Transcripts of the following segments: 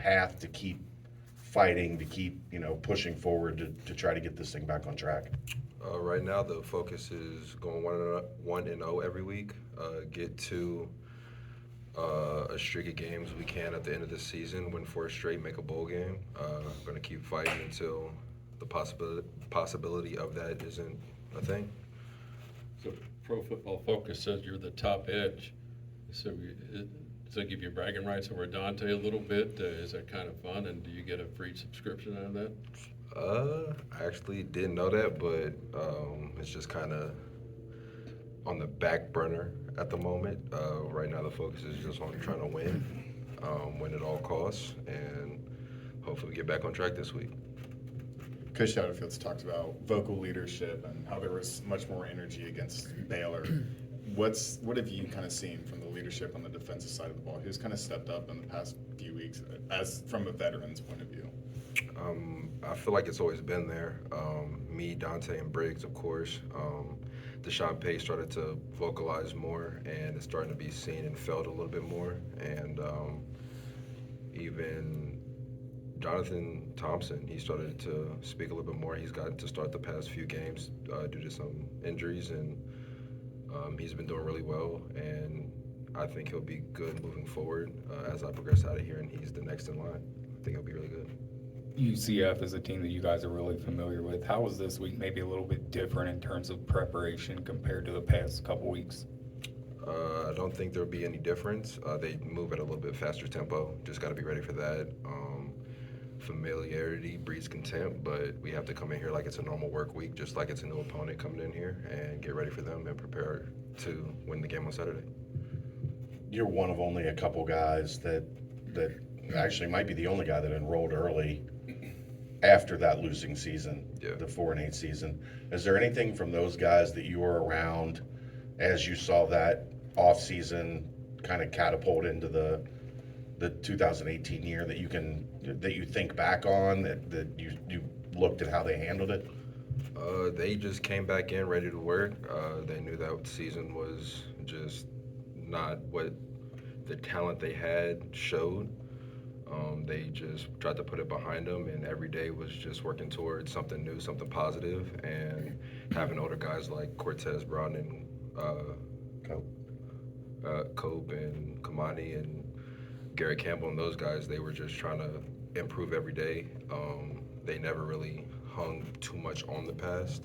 path to keep fighting, to keep, pushing forward to try to get this thing back on track? Right now, the focus is going 1-0 every week. Get to a streak of games we can at the end of the season, win four straight, make a bowl game. Going to keep fighting until the possibility of that isn't a thing. So Pro Football Focus says you're the top edge. So does that give you bragging rights over Dante a little bit? Is that kind of fun? And do you get a free subscription out of that? I actually didn't know that, but it's just kind of on the back burner at the moment. Right now, the focus is just on trying to win at all costs, and hopefully get back on track this week. Coach Satterfield's talked about vocal leadership and how there was much more energy against Baylor. What have you kind of seen from the leadership on the defensive side of the ball? Who's kind of stepped up in the past few weeks, as from a veteran's point of view? I feel like it's always been there. Me, Dante, and Briggs, of course. Deshaun Pace started to vocalize more, and it's starting to be seen and felt a little bit more. And even Jonathan Thompson, he started to speak a little bit more. He's gotten to start the past few games due to some injuries, and he's been doing really well. And I think he'll be good moving forward as I progress out of here, and he's the next in line. I think he'll be really good. UCF is a team that you guys are really familiar with. How was this week maybe a little bit different in terms of preparation compared to the past couple weeks? I don't think there'll be any difference. They move at a little bit faster tempo. Just got to be ready for that. Familiarity breeds contempt, but we have to come in here like it's a normal work week, just like it's a new opponent coming in here, and get ready for them and prepare to win the game on Saturday. You're one of only a couple guys that actually might be the only guy that enrolled early after that losing season, Yeah. the 4-8 season. Is there anything from those guys that you were around as you saw that off season kind of catapult into the 2018 year that you think back on, that you looked at how they handled it? They just came back in ready to work. They knew that season was just not what the talent they had showed. They just tried to put it behind them, and every day was just working towards something new, something positive, and having older guys like Cortez Brown and Cope and Kamani and Garrett Campbell and those guys. They were just trying to improve every day. They never really hung too much on the past,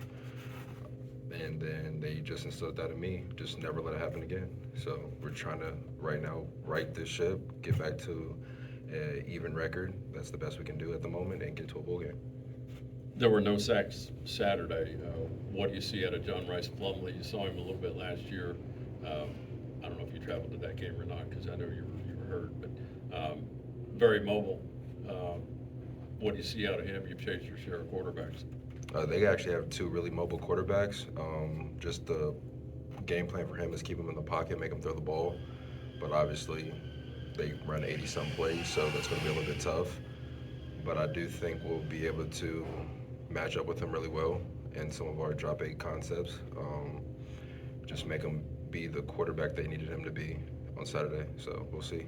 and then they just instilled that in me. Just never let it happen again. So we're trying to right now right this ship, get back to an even record. That's the best we can do at the moment, and get to a bowl game. There were no sacks Saturday. What do you see out of John Rice Plumlee? You saw him a little bit last year. I don't know if you traveled to that game or not, because I know you were hurt, but very mobile. What do you see out of him? You've chased your share of quarterbacks. They actually have two really mobile quarterbacks. Just the game plan for him is keep him in the pocket, make him throw the ball. But obviously, they run 80-some plays, so that's going to be a little bit tough. But I do think we'll be able to match up with him really well in some of our drop 8 concepts. Just make him be the quarterback they needed him to be on Saturday. So we'll see.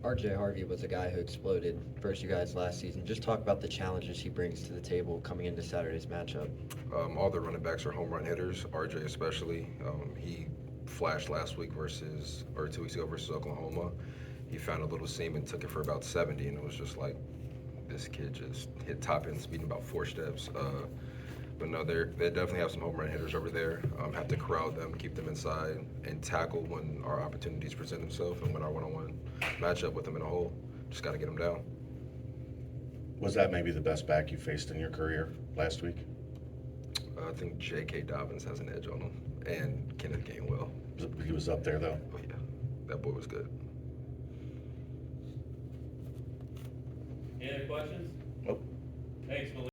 RJ Harvey was a guy who exploded versus you guys last season. Just talk about the challenges he brings to the table coming into Saturday's matchup. All the running backs are home run hitters, RJ especially. He flashed last week 2 weeks ago versus Oklahoma. He found a little seam and took it for about 70, and it was just like, this kid just hit top end speed in about 4 steps. But no, they definitely have some home run hitters over there. Have to corral them, keep them inside, and tackle when our opportunities present themselves, and win our one-on-one matchup with them in a hole. Just got to get them down. Was that maybe the best back you faced in your career last week? I think J.K. Dobbins has an edge on him, and Kenneth Gainwell. He was up there, though. But yeah, that boy was good. Any other questions? Nope. Thanks, Malik.